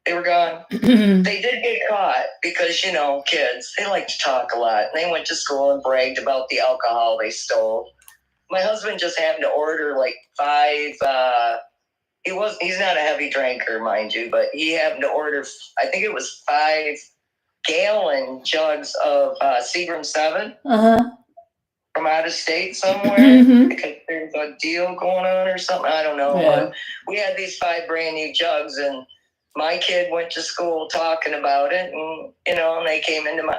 S2: They were gone. They did get caught because, kids, they like to talk a lot. And they went to school and bragged about the alcohol they stole. My husband just happened to order like 5, he's not a heavy drinker, mind you, but he happened to order, I think it was 5-gallon jugs of Seagram 7 from out of state somewhere, because there's a deal going on or something. I don't know.
S1: Yeah.
S2: But we had these 5 brand new jugs, and my kid went to school talking about it, and and they came into my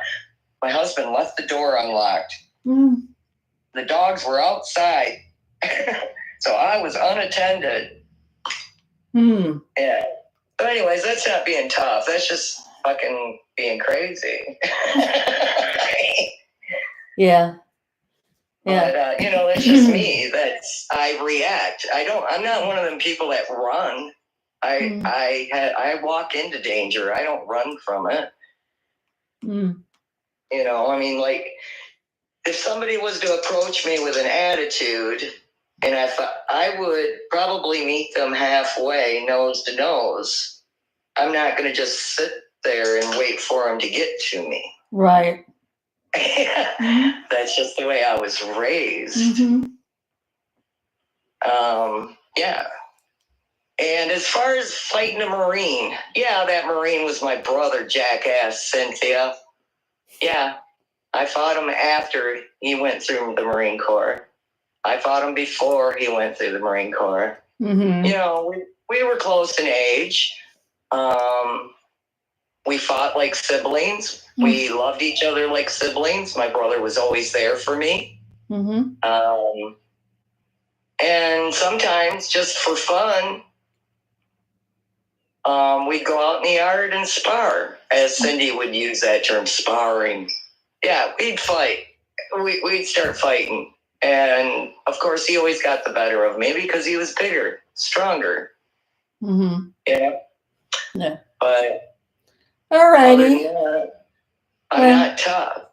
S2: husband left the door unlocked. The dogs were outside, so I was unattended. Yeah. But anyways, that's not being tough. That's just fucking being crazy.
S1: Yeah.
S2: But that's just me. I react. I'm not one of them people that run. I walk into danger. I don't run from it. I mean, like, if somebody was to approach me with an attitude, and I would probably meet them halfway, nose to nose. I'm not going to just sit there and wait for them to get to me.
S1: Right.
S2: That's just the way I was raised. Yeah. And as far as fighting a Marine, yeah, that Marine was my brother, jackass Cynthia. Yeah, I fought him after he went through the Marine Corps. I fought him before he went through the Marine Corps. We were close in age. We fought like siblings. We loved each other like siblings. My brother was always there for me. And sometimes, just for fun, we'd go out in the yard and spar, as Cindy would use that term, sparring. Yeah, we'd fight. We'd start fighting. And, of course, he always got the better of me because he was bigger, stronger. Yeah. But
S1: all righty.
S2: I'm not tough.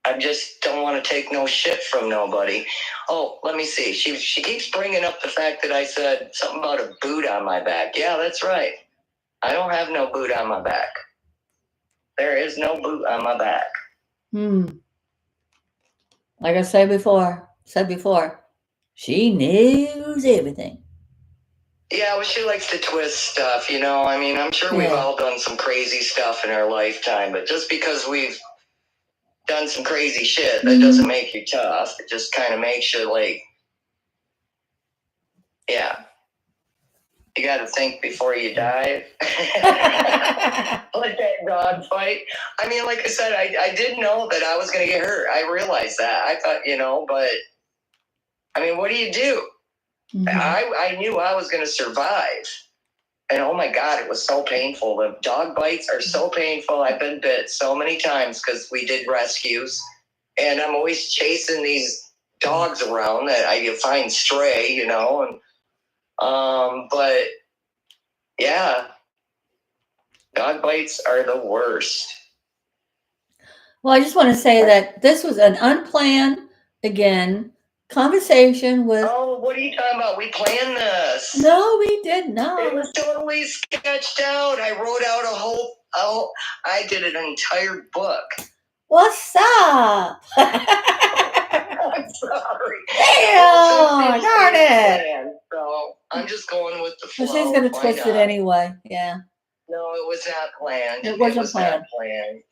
S2: I just don't want to take no shit from nobody. Oh, let me see. She keeps bringing up the fact that I said something about a boot on my back. Yeah, that's right. I don't have no boot on my back. There is no boot on my back.
S1: Like I said before, she knows everything.
S2: Yeah, well, she likes to twist stuff, I mean, I'm sure we've all done some crazy stuff in our lifetime, but just because we've done some crazy shit, that doesn't make you tough. It just kind of makes you, like, yeah. You got to think before you dive.
S1: Yeah.
S2: Like that dog fight. I mean, like I said, I did know that I was going to get hurt. I realized that. I thought, but I mean, what do you do?
S1: Mhm.
S2: I knew I was going to survive. And oh my God, it was so painful. The dog bites are so painful. I've been bit so many times because we did rescues. And I'm always chasing these dogs around that I find stray, And, but yeah, dog bites are the worst.
S1: Well, I just want to say that this was an unplanned, again, conversation with.
S2: Oh, what are you talking about? We planned this.
S1: No, we did
S2: It
S1: not.
S2: was totally sketched out. I wrote out a whole. Oh, I did an entire book.
S1: What's up?
S2: I'm sorry.
S1: Damn, darn it.
S2: Planned, so I'm just going with the flow.
S1: Well, she's going to
S2: Why
S1: twist it
S2: not?
S1: anyway. Yeah.
S2: No, it was not planned.
S1: It wasn't
S2: was
S1: planned.
S2: not planned.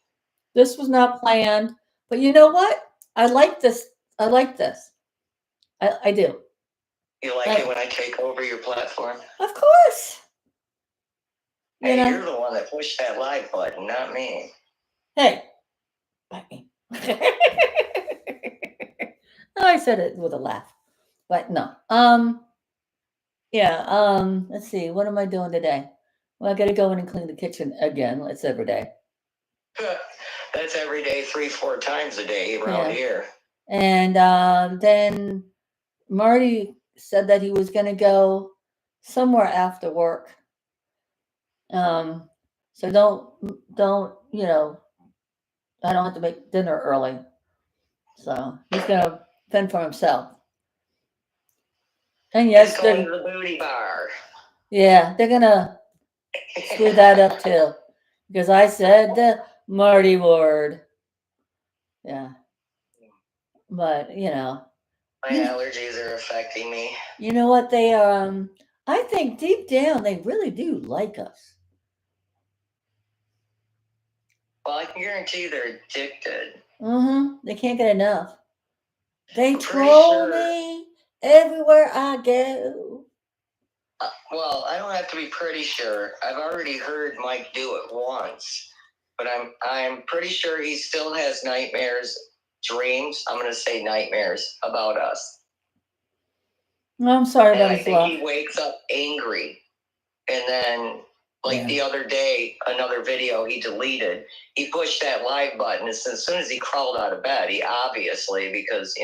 S1: This was not planned. But you know what? I like this. I like this. I do.
S2: You like it when I take over your platform?
S1: Of course.
S2: Hey, you're the one that pushed that like button, not me.
S1: Hey. I said it with a laugh. But no. Yeah, let's see. What am I doing today? Well, I gotta go in and clean the kitchen again. It's every day.
S2: That's every day, 3-4 times a day around here.
S1: And then Marty said that he was gonna go somewhere after work. So don't, I don't have to make dinner early. So he's gonna fend for himself. And yes,
S2: he's going to the booty bar.
S1: Yeah, they're gonna screw that up too. Because I said the Marty word. Yeah. But
S2: my allergies are affecting me.
S1: You know what? They I think deep down they really do like us.
S2: Well, I can guarantee they're addicted.
S1: They can't get enough. They troll me everywhere I go.
S2: Well, I don't have to be pretty sure. I've already heard Mike do it once, but I'm pretty sure he still has nightmares, dreams. I'm going to say nightmares about us.
S1: Well, I'm sorry about
S2: his luck. He wakes up angry, and then the other day, another video he deleted. He pushed that live button as soon as he crawled out of bed. He obviously, because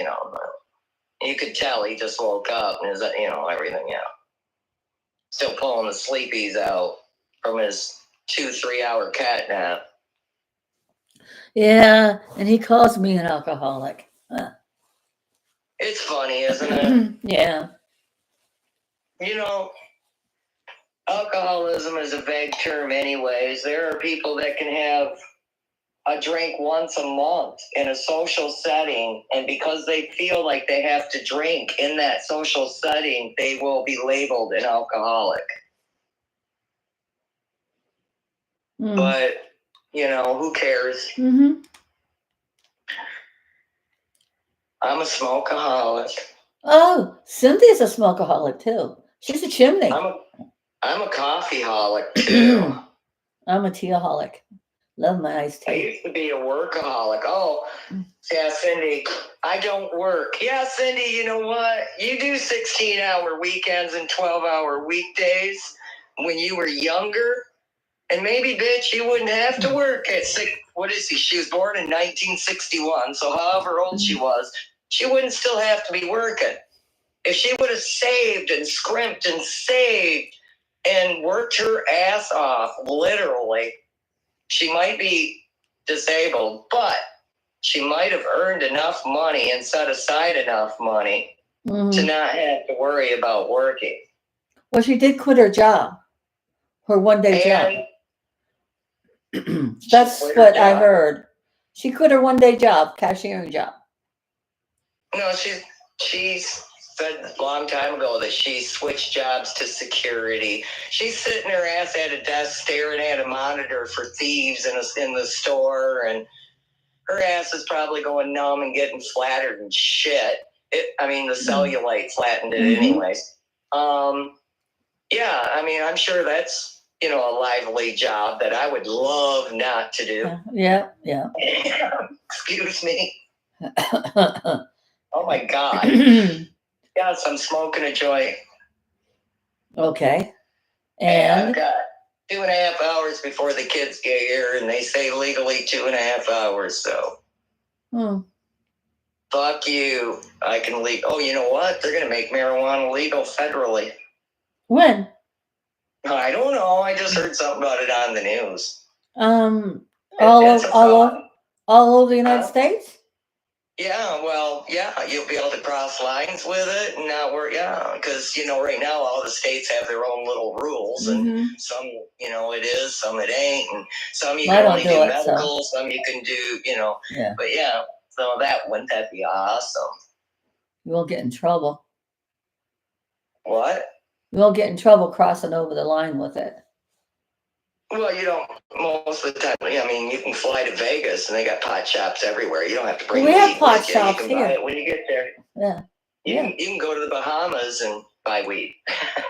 S2: you could tell he just woke up and is everything. Still pulling the sleepies out from his 2-3 hour cat nap.
S1: Yeah, and he calls me an alcoholic.
S2: It's funny, isn't it?
S1: Yeah.
S2: Alcoholism is a vague term anyways. There are people that can have a drink once a month in a social setting, and because they feel like they have to drink in that social setting, they will be labeled an alcoholic. But, who cares? I'm a smokeaholic.
S1: Oh, Cynthia's a smokeaholic too. She's a chimney.
S2: I'm a coffeeholic too.
S1: I'm a teaholic. Love my iced tea.
S2: I used to be a workaholic. Oh, yeah, Cindy, I don't work. Yeah, Cindy, you know what? You do 16-hour weekends and 12-hour weekdays when you were younger. And maybe, bitch, you wouldn't have to work at 6. What is he? She was born in 1961. So however old she was, she wouldn't still have to be working. If she would have saved and scrimped and saved and worked her ass off, literally, she might be disabled, but she might have earned enough money and set aside enough money to not have to worry about working.
S1: Well, she did quit her job, her one-day job. That's what I heard. She quit her one-day job, cashiering job.
S2: No, she said a long time ago that she switched jobs to security. She's sitting her ass at a desk staring at a monitor for thieves in the store, and her ass is probably going numb and getting flattered and shit. The cellulite flattened it anyways. Yeah, I mean, I'm sure that's, a lively job that I would love not to do.
S1: Yeah.
S2: Excuse me. Oh my God. Yes, I'm smoking a joint.
S1: Okay.
S2: And
S1: And
S2: I've got 2.5 hours before the kids get here, and they say legally 2.5 hours. So fuck you. I can leave. Oh, you know what? They're gonna make marijuana legal federally.
S1: when?
S2: I don't know. I just heard something about it on the news.
S1: All over the United States?
S2: Yeah, well, yeah, you'll be able to cross lines with it, and now because right now all the states have their own little rules, and some it is, some it ain't, and some you can only do medical, some you can do
S1: Yeah.
S2: But yeah, so wouldn't that be awesome?
S1: You won't get in trouble.
S2: What?
S1: You won't get in trouble crossing over the line with it.
S2: Well, you don't most of the time. I mean, you can fly to Vegas, and they got pot shops everywhere. You don't have to bring.
S1: We have pot
S2: with
S1: shops
S2: you can
S1: here.
S2: buy it when you get there.
S1: Yeah.
S2: You can go to the Bahamas and buy weed.
S1: I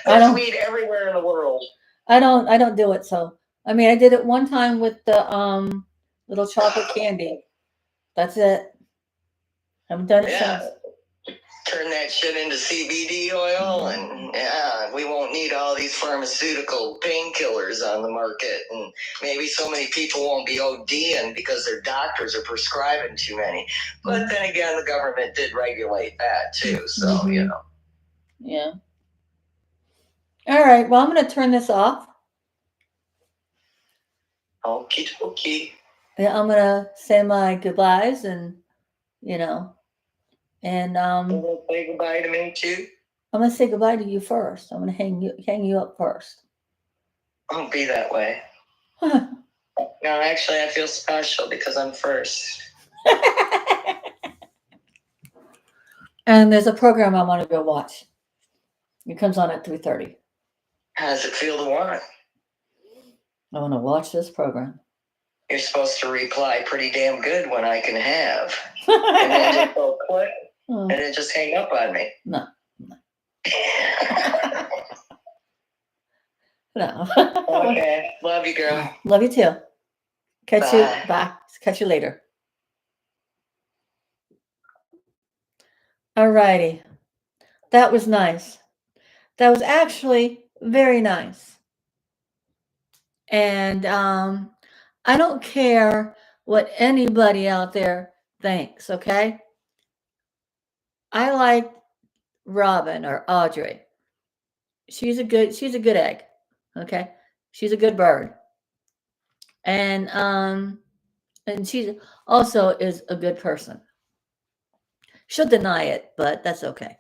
S2: There's
S1: don't-
S2: weed everywhere in the world.
S1: I don't do it. So I mean, I did it one time with the little chocolate candy. That's it. I haven't done it since.
S2: Turn that shit into CBD oil, and we won't need all these pharmaceutical painkillers on the market, and maybe so many people won't be ODing because their doctors are prescribing too many. But then again, the government did regulate that too, so
S1: Yeah. All right. Well, I'm going to turn this off.
S2: Okie dokie.
S1: Yeah, I'm going to say my goodbyes and and
S2: You'll say goodbye to me too.
S1: I'm going to say goodbye to you first. I'm going to hang you up first.
S2: Don't be that way. No, actually, I feel special because I'm first.
S1: And there's a program I want to go watch. It comes on at 3:30.
S2: How does it feel to watch?
S1: I want to watch this program.
S2: You're supposed to reply pretty damn good when I can have. And then just go click and then just hang up on me.
S1: No. No.
S2: Okay. Love you, girl.
S1: Love you too. Bye. Catch you later. All righty. That was nice. That was actually very nice. And I don't care what anybody out there thinks, okay? I like Robin or Audrey. She's a good egg, okay? She's a good bird. And she also is a good person. She'll deny it, but that's okay.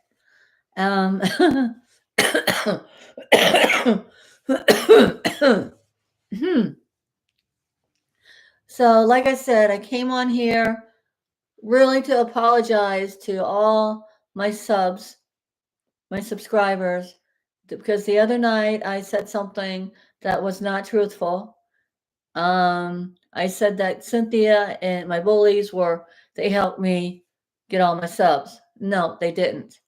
S1: So, like I said, I came on here really to apologize to all my subscribers, because the other night I said something that was not truthful. I said that Cynthia and my bullies they helped me get all my subs. No, they didn't.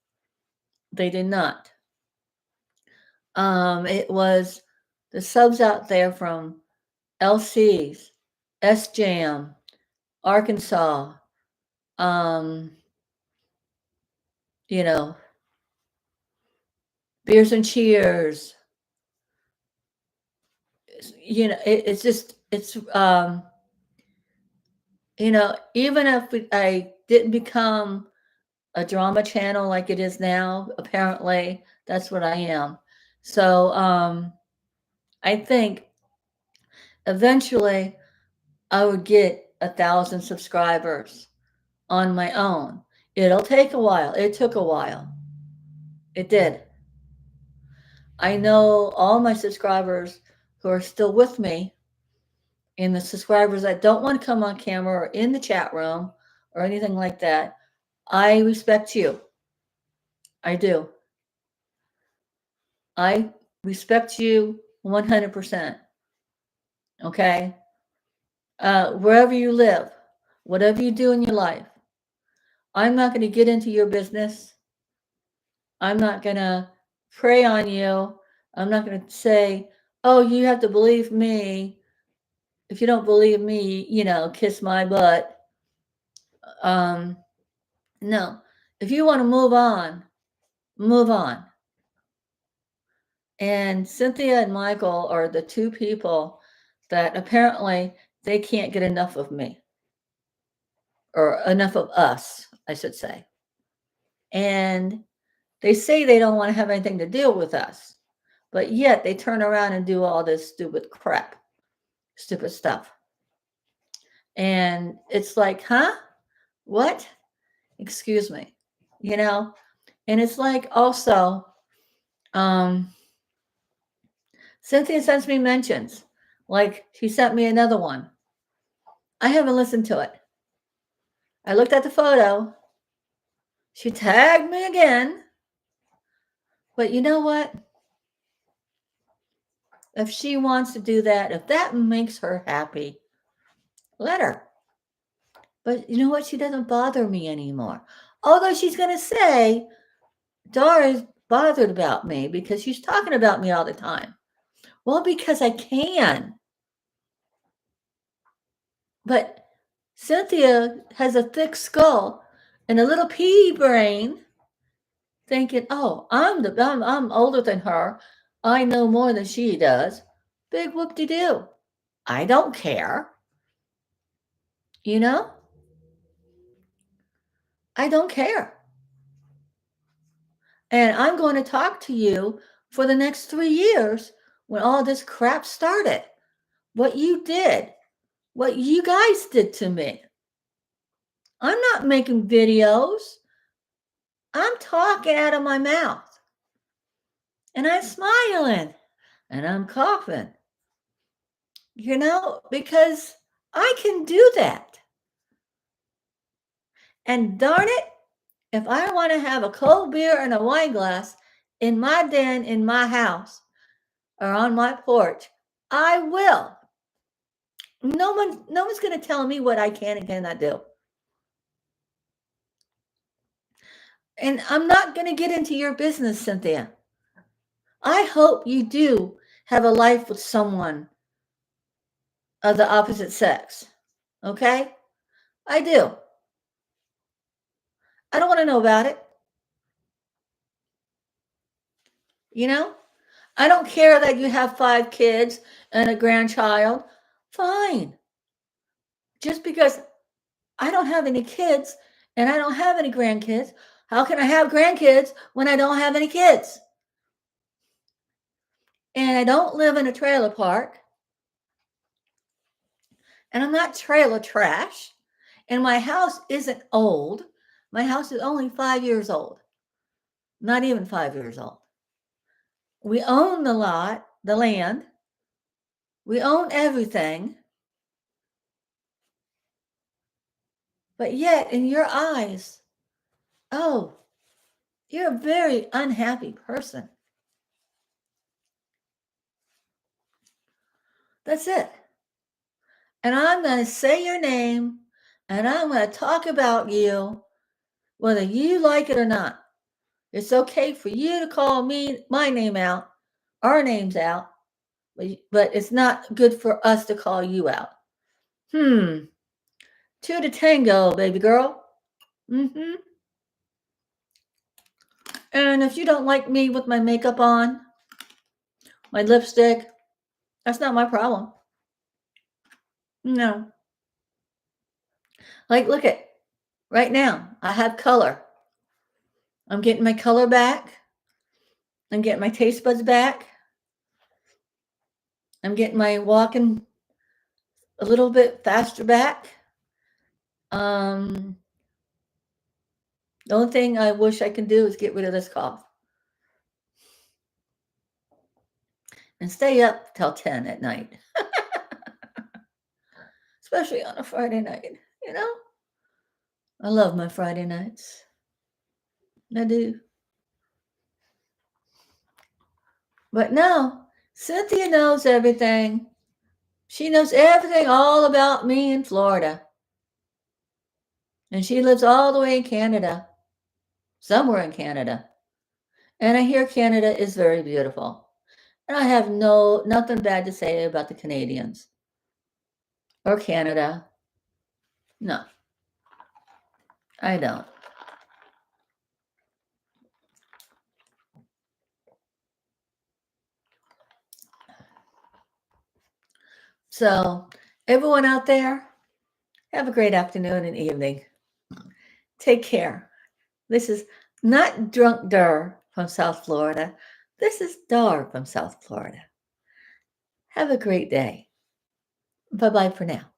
S1: They did not. It was the subs out there from LC's, S-Jam, Arkansas, Beers and Cheers. It's just, even if I didn't become a drama channel like it is now, apparently that's what I am. So I think eventually I would get 1,000 subscribers on my own. It'll take a while. It took a while. It did. I know all my subscribers who are still with me, and the subscribers that don't want to come on camera or in the chat room or anything like that. I respect you. I do. I respect you 100%. Okay? Wherever you live, whatever you do in your life, I'm not going to get into your business. I'm not going to prey on you. I'm not going to say, oh, you have to believe me. If you don't believe me, kiss my butt. No. If you want to move on, move on. And Cynthia and Michael are the two people that apparently they can't get enough of me, or enough of us, I should say. And they say they don't want to have anything to do with us, but yet they turn around and do all this stupid crap, stupid stuff. And it's like, huh? What? Excuse me. And it's like also, Cynthia sends me mentions. Like she sent me another one. I haven't listened to it. I looked at the photo. She tagged me again. But you know what? If she wants to do that, if that makes her happy, let her. But you know what? She doesn't bother me anymore. Although she's going to say, Dora's bothered about me because she's talking about me all the time. Well, because I can. But Cynthia has a thick skull and a little pea brain, thinking, "Oh, I'm older than her. I know more than she does." Big whoop-de-doo. I don't care. I don't care. And I'm going to talk to you for the next 3 years when all this crap started. What you did, what you guys did to me. I'm not making videos. I'm talking out of my mouth. And I'm smiling. And I'm coughing. Because I can do that. And darn it, if I want to have a cold beer and a wine glass in my den, in my house, or on my porch, I will. No one's going to tell me what I can and cannot do. And I'm not going to get into your business, Cynthia. I hope you do have a life with someone of the opposite sex. Okay? I do. I don't want to know about it. I don't care that you have 5 kids and a grandchild. Fine. Just because I don't have any kids and I don't have any grandkids, how can I have grandkids when I don't have any kids? And I don't live in a trailer park. And I'm not trailer trash. And my house isn't old. My house is only 5 years old. Not even 5 years old. We own the lot, the land. We own everything. But yet, in your eyes, oh, you're a very unhappy person. That's it. And I'm going to say your name, and I'm going to talk about you, whether you like it or not. It's okay for you to call my name out, our names out, but it's not good for us to call you out. 2 to tango, baby girl. And if you don't like me with my makeup on, my lipstick, that's not my problem. No. Like, look at right now, I have color. I'm getting my color back. I'm getting my taste buds back. I'm getting my walking a little bit faster back. The only thing I wish I can do is get rid of this cough. And stay up till 10 at night. Especially on a Friday night, I love my Friday nights. I do. But no, Cynthia knows everything. She knows everything all about me in Florida. And she lives all the way in Canada. Somewhere in Canada. And I hear Canada is very beautiful. And I have nothing bad to say about the Canadians or Canada. No, I don't. So, everyone out there, have a great afternoon and evening. Take care. This is not Drunk Dur from South Florida. This is Dar from South Florida. Have a great day. Bye bye for now.